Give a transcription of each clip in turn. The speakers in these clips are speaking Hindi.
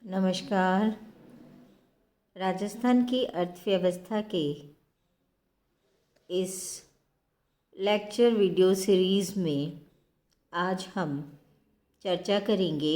नमस्कार। राजस्थान की अर्थव्यवस्था के इस लेक्चर वीडियो सीरीज़ में आज हम चर्चा करेंगे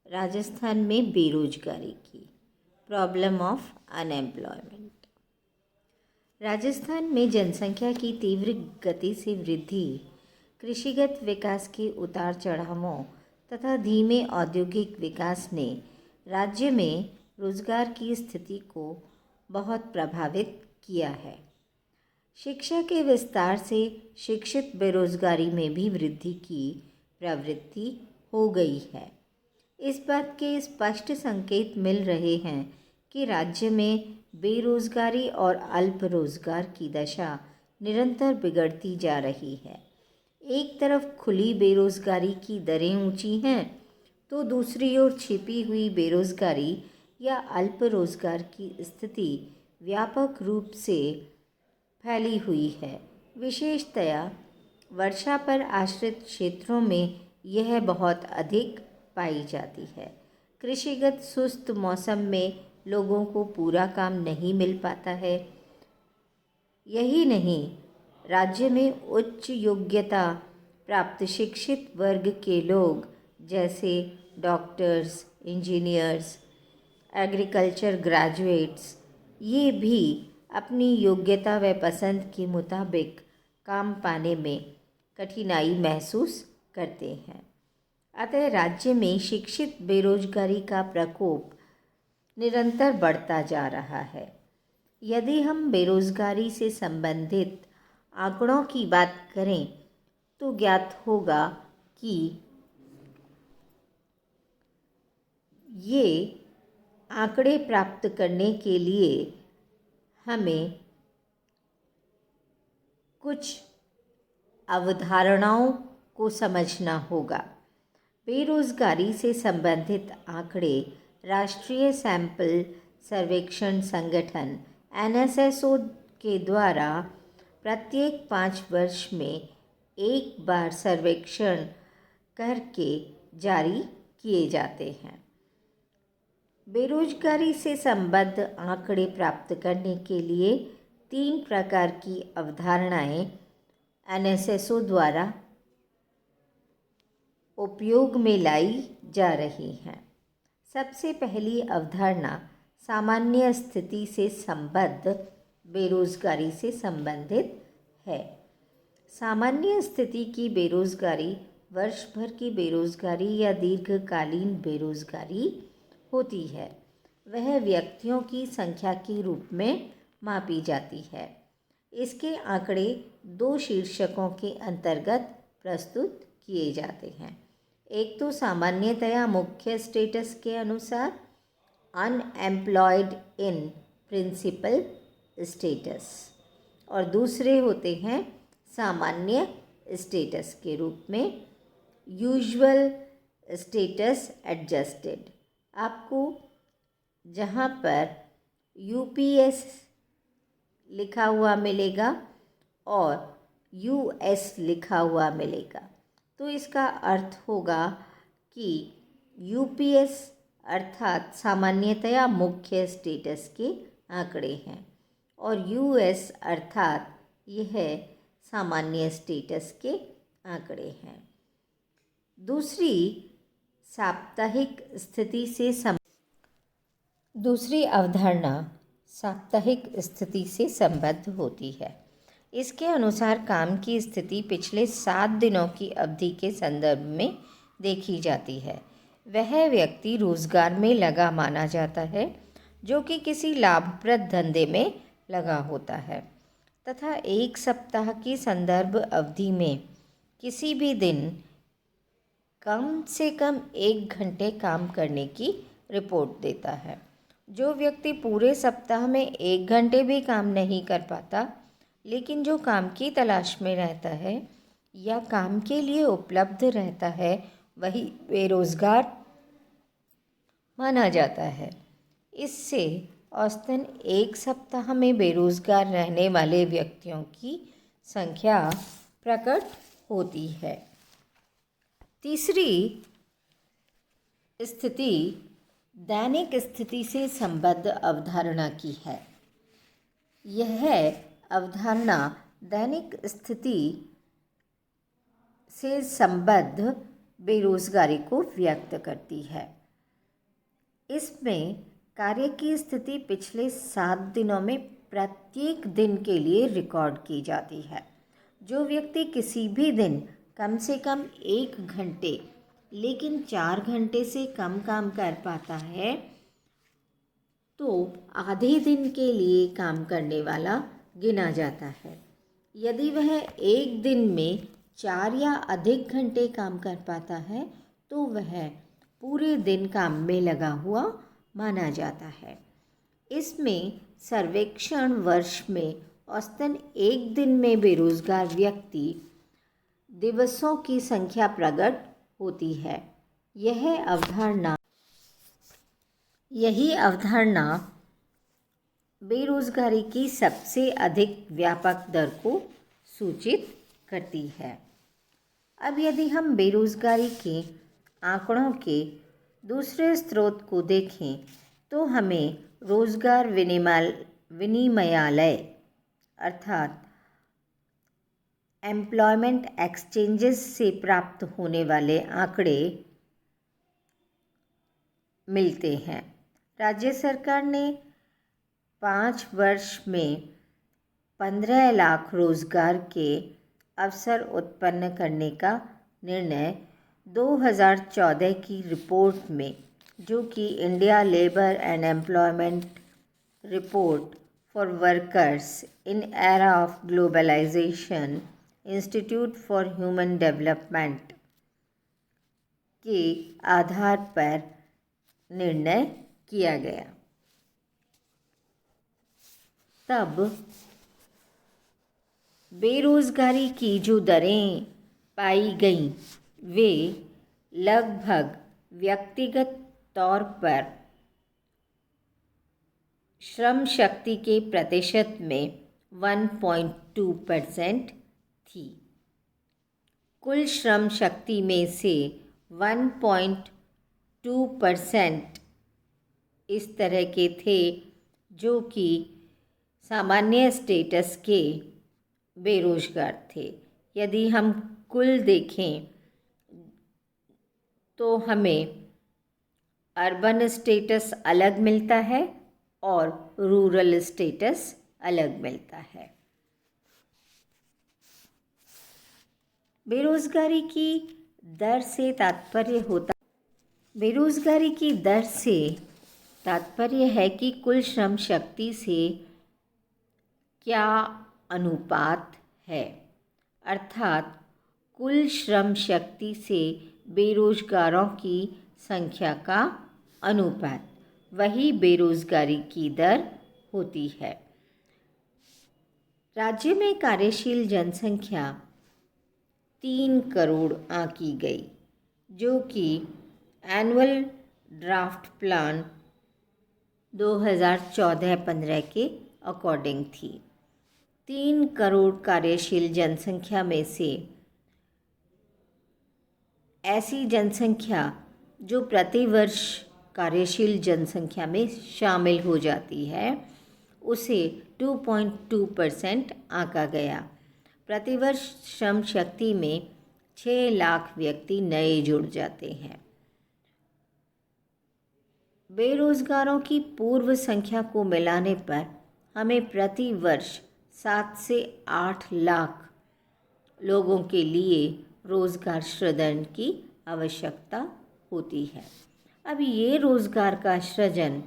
राजस्थान में बेरोजगारी की, प्रॉब्लम ऑफ अनएम्प्लॉयमेंट। राजस्थान में जनसंख्या की तीव्र गति से वृद्धि, कृषिगत विकास के उतार चढ़ावों तथा धीमे औद्योगिक विकास ने राज्य में रोजगार की स्थिति को बहुत प्रभावित किया है। शिक्षा के विस्तार से शिक्षित बेरोजगारी में भी वृद्धि की प्रवृत्ति हो गई है। इस बात के स्पष्ट संकेत मिल रहे हैं कि राज्य में बेरोजगारी और अल्प रोजगार की दशा निरंतर बिगड़ती जा रही है। एक तरफ खुली बेरोजगारी की दरें ऊंची हैं, तो दूसरी ओर छिपी हुई बेरोजगारी या अल्प रोजगार की स्थिति व्यापक रूप से फैली हुई है। विशेषतया वर्षा पर आश्रित क्षेत्रों में यह बहुत अधिक पाई जाती है। कृषिगत सुस्त मौसम में लोगों को पूरा काम नहीं मिल पाता है। यही नहीं, राज्य में उच्च योग्यता प्राप्त शिक्षित वर्ग के लोग जैसे डॉक्टर्स, इंजीनियर्स, एग्रीकल्चर ग्रेजुएट्स, ये भी अपनी योग्यता व पसंद के मुताबिक काम पाने में कठिनाई महसूस करते हैं। अतः राज्य में शिक्षित बेरोजगारी का प्रकोप निरंतर बढ़ता जा रहा है। यदि हम बेरोजगारी से संबंधित आंकड़ों की बात करें तो ज्ञात होगा कि ये आंकड़े प्राप्त करने के लिए हमें कुछ अवधारणाओं को समझना होगा। बेरोजगारी से संबंधित आंकड़े राष्ट्रीय सैंपल सर्वेक्षण संगठन NSSO के द्वारा प्रत्येक 5 वर्ष में एक बार सर्वेक्षण करके जारी किए जाते हैं। बेरोजगारी से संबद्ध आंकड़े प्राप्त करने के लिए 3 प्रकार की अवधारणाएं NSSO द्वारा उपयोग में लाई जा रही हैं। सबसे पहली अवधारणा सामान्य स्थिति से संबद्ध बेरोजगारी से संबंधित है। सामान्य स्थिति की बेरोजगारी वर्ष भर की बेरोजगारी या दीर्घकालीन बेरोजगारी होती है। वह व्यक्तियों की संख्या के रूप में मापी जाती है। इसके आंकड़े 2 शीर्षकों के अंतर्गत प्रस्तुत किए जाते हैं। एक तो सामान्यतया मुख्य स्टेटस के अनुसार अनएम्प्लॉयड इन प्रिंसिपल स्टेटस, और दूसरे होते हैं सामान्य स्टेटस के रूप में यूजुअल स्टेटस एडजस्टेड। आपको जहाँ पर UPS लिखा हुआ मिलेगा और US लिखा हुआ मिलेगा, तो इसका अर्थ होगा कि UPS अर्थात सामान्यतया मुख्य स्टेटस के आंकड़े हैं और US अर्थात यह सामान्य स्टेटस के आंकड़े हैं। दूसरी अवधारणा साप्ताहिक स्थिति से संबद्ध होती है। इसके अनुसार काम की स्थिति पिछले 7 दिनों की अवधि के संदर्भ में देखी जाती है। वह व्यक्ति रोजगार में लगा माना जाता है जो कि किसी लाभप्रद धंधे में लगा होता है तथा एक सप्ताह की संदर्भ अवधि में किसी भी दिन कम से कम 1 घंटे काम करने की रिपोर्ट देता है। जो व्यक्ति पूरे सप्ताह में 1 घंटे भी काम नहीं कर पाता, लेकिन जो काम की तलाश में रहता है या काम के लिए उपलब्ध रहता है, वही बेरोजगार माना जाता है। इससे औसतन 1 सप्ताह में बेरोजगार रहने वाले व्यक्तियों की संख्या प्रकट होती है। तीसरी स्थिति दैनिक स्थिति से संबद्ध अवधारणा की है। यह अवधारणा दैनिक स्थिति से संबद्ध बेरोजगारी को व्यक्त करती है। इसमें कार्य की स्थिति पिछले 7 दिनों में प्रत्येक दिन के लिए रिकॉर्ड की जाती है। जो व्यक्ति किसी भी दिन कम से कम 1 घंटे लेकिन 4 घंटे से कम काम कर पाता है तो आधे दिन के लिए काम करने वाला गिना जाता है। यदि वह एक दिन में 4 या अधिक घंटे काम कर पाता है तो वह पूरे दिन काम में लगा हुआ माना जाता है। इसमें सर्वेक्षण वर्ष में औसतन एक दिन में बेरोजगार व्यक्ति दिवसों की संख्या प्रकट होती है। यही अवधारणा बेरोजगारी की सबसे अधिक व्यापक दर को सूचित करती है। अब यदि हम बेरोजगारी के आंकड़ों के दूसरे स्रोत को देखें तो हमें रोजगार विनिमयालय अर्थात एम्प्लॉयमेंट एक्सचेंजेस से प्राप्त होने वाले आंकड़े मिलते हैं। राज्य सरकार ने 5 वर्ष में 15 लाख रोजगार के अवसर उत्पन्न करने का निर्णय 2014 की रिपोर्ट में, जो कि India Labour and Employment Report for Workers in Era of Globalisation Institute for Human Development के आधार पर निर्णय किया गया। तब बेरोजगारी की जो दरें पाई गईं वे लगभग व्यक्तिगत तौर पर श्रम शक्ति के प्रतिशत में 1.2% थी। कुल श्रम शक्ति में से 1.2% इस तरह के थे जो कि सामान्य स्टेटस के बेरोजगार थे। यदि हम कुल देखें तो हमें अर्बन स्टेटस अलग मिलता है और रूरल स्टेटस अलग मिलता है। बेरोजगारी की दर से तात्पर्य है कि कुल श्रम शक्ति से क्या अनुपात है, अर्थात कुल श्रम शक्ति से बेरोजगारों की संख्या का अनुपात, वही बेरोजगारी की दर होती है। राज्य में कार्यशील जनसंख्या 3 करोड़ आंकी गई, जो कि एनुअल ड्राफ्ट प्लान 2014-15 के अकॉर्डिंग थी। 3 करोड़ कार्यशील जनसंख्या में से ऐसी जनसंख्या जो प्रतिवर्ष कार्यशील जनसंख्या में शामिल हो जाती है उसे 2.2% आंका गया। प्रतिवर्ष श्रम शक्ति में 6 लाख व्यक्ति नए जुड़ जाते हैं। बेरोजगारों की पूर्व संख्या को मिलाने पर हमें प्रति वर्ष 7 से 8 लाख लोगों के लिए रोजगार सृजन की आवश्यकता होती है। अब ये रोजगार का सृजन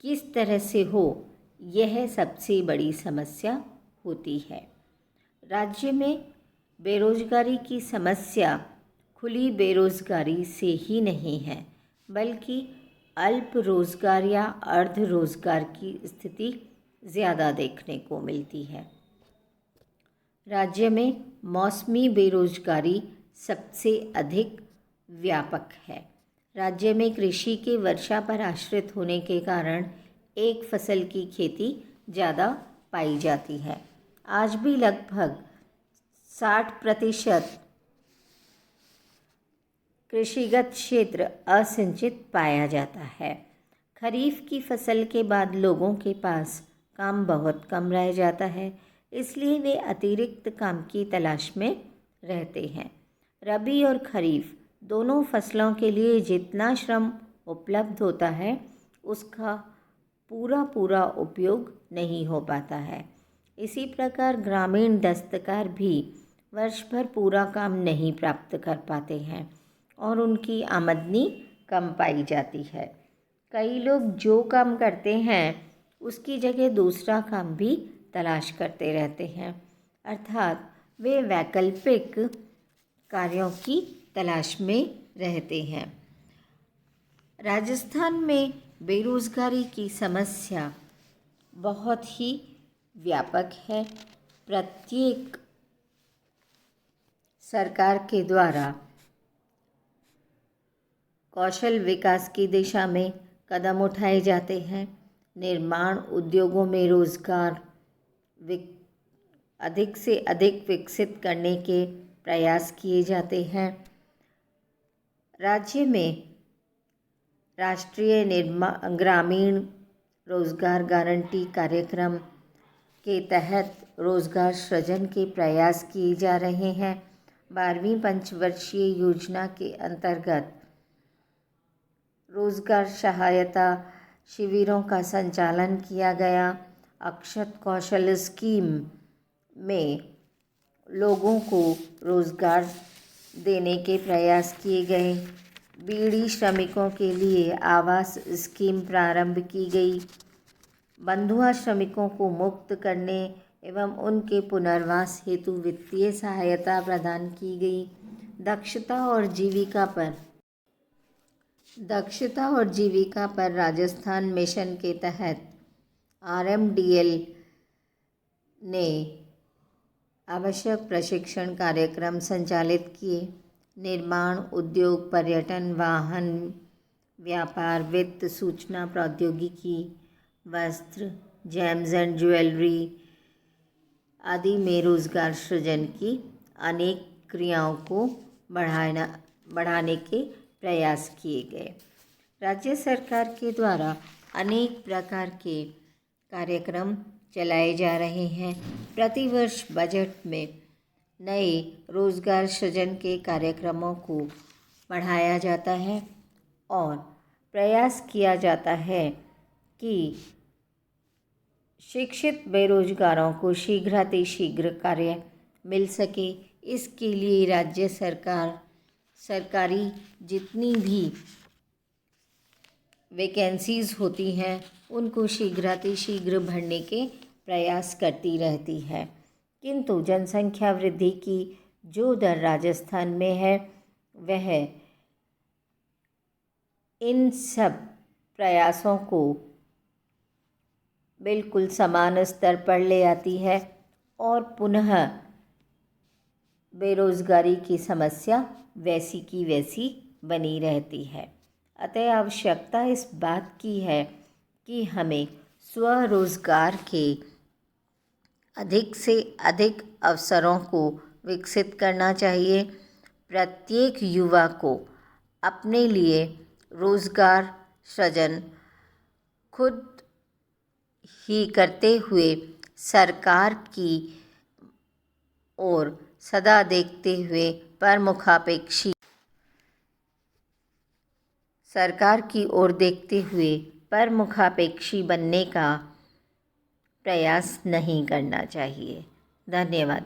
किस तरह से हो, यह सबसे बड़ी समस्या होती है। राज्य में बेरोजगारी की समस्या खुली बेरोजगारी से ही नहीं है, बल्कि अल्प रोजगार या अर्ध रोजगार की स्थिति ज़्यादा देखने को मिलती है। राज्य में मौसमी बेरोजगारी सबसे अधिक व्यापक है। राज्य में कृषि के वर्षा पर आश्रित होने के कारण एक फसल की खेती ज़्यादा पाई जाती है। आज भी लगभग 60% कृषिगत क्षेत्र असिंचित पाया जाता है। खरीफ की फसल के बाद लोगों के पास काम बहुत कम रह जाता है, इसलिए वे अतिरिक्त काम की तलाश में रहते हैं। रबी और खरीफ दोनों फसलों के लिए जितना श्रम उपलब्ध होता है उसका पूरा उपयोग नहीं हो पाता है। इसी प्रकार ग्रामीण दस्तकार भी वर्ष भर पूरा काम नहीं प्राप्त कर पाते हैं और उनकी आमदनी कम पाई जाती है। कई लोग जो काम करते हैं उसकी जगह दूसरा काम भी तलाश करते रहते हैं, अर्थात वे वैकल्पिक कार्यों की तलाश में रहते हैं। राजस्थान में बेरोज़गारी की समस्या बहुत ही व्यापक है। प्रत्येक सरकार के द्वारा कौशल विकास की दिशा में कदम उठाए जाते हैं। निर्माण उद्योगों में रोज़गार अधिक से अधिक विकसित करने के प्रयास किए जाते हैं। राज्य में राष्ट्रीय ग्रामीण रोज़गार गारंटी कार्यक्रम के तहत रोज़गार सृजन के प्रयास किए जा रहे हैं। 12वीं पंचवर्षीय योजना के अंतर्गत रोज़गार सहायता शिविरों का संचालन किया गया। अक्षत कौशल स्कीम में लोगों को रोज़गार देने के प्रयास किए गए। बीड़ी श्रमिकों के लिए आवास स्कीम प्रारंभ की गई। बंधुआ श्रमिकों को मुक्त करने एवं उनके पुनर्वास हेतु वित्तीय सहायता प्रदान की गई। दक्षता और जीविका पर राजस्थान मिशन के तहत RMDL ने आवश्यक प्रशिक्षण कार्यक्रम संचालित किए। निर्माण उद्योग, पर्यटन, वाहन व्यापार, वित्त, सूचना प्रौद्योगिकी, वस्त्र, जेम्स एंड ज्वेलरी आदि में रोज़गार सृजन की अनेक क्रियाओं को बढ़ाने के प्रयास किए गए। राज्य सरकार के द्वारा अनेक प्रकार के कार्यक्रम चलाए जा रहे हैं। प्रतिवर्ष बजट में नए रोज़गार सृजन के कार्यक्रमों को बढ़ाया जाता है और प्रयास किया जाता है कि शिक्षित बेरोजगारों को शीघ्रातिशीघ्र कार्य मिल सके। इसके लिए राज्य सरकारी जितनी भी वैकेंसीज़ होती हैं उनको शीघ्रातिशीघ्र भरने के प्रयास करती रहती है, किंतु जनसंख्या वृद्धि की जो दर राजस्थान में है वह इन सब प्रयासों को बिल्कुल समान स्तर पर ले आती है और पुनः बेरोज़गारी की समस्या वैसी की वैसी बनी रहती है। अतः आवश्यकता इस बात की है कि हमें स्वरोज़गार के अधिक से अधिक अवसरों को विकसित करना चाहिए। प्रत्येक युवा को अपने लिए रोज़गार सृजन खुद ही करते हुए सरकार की ओर सदा देखते हुए परमुखापेक्षी बनने का प्रयास नहीं करना चाहिए। धन्यवाद।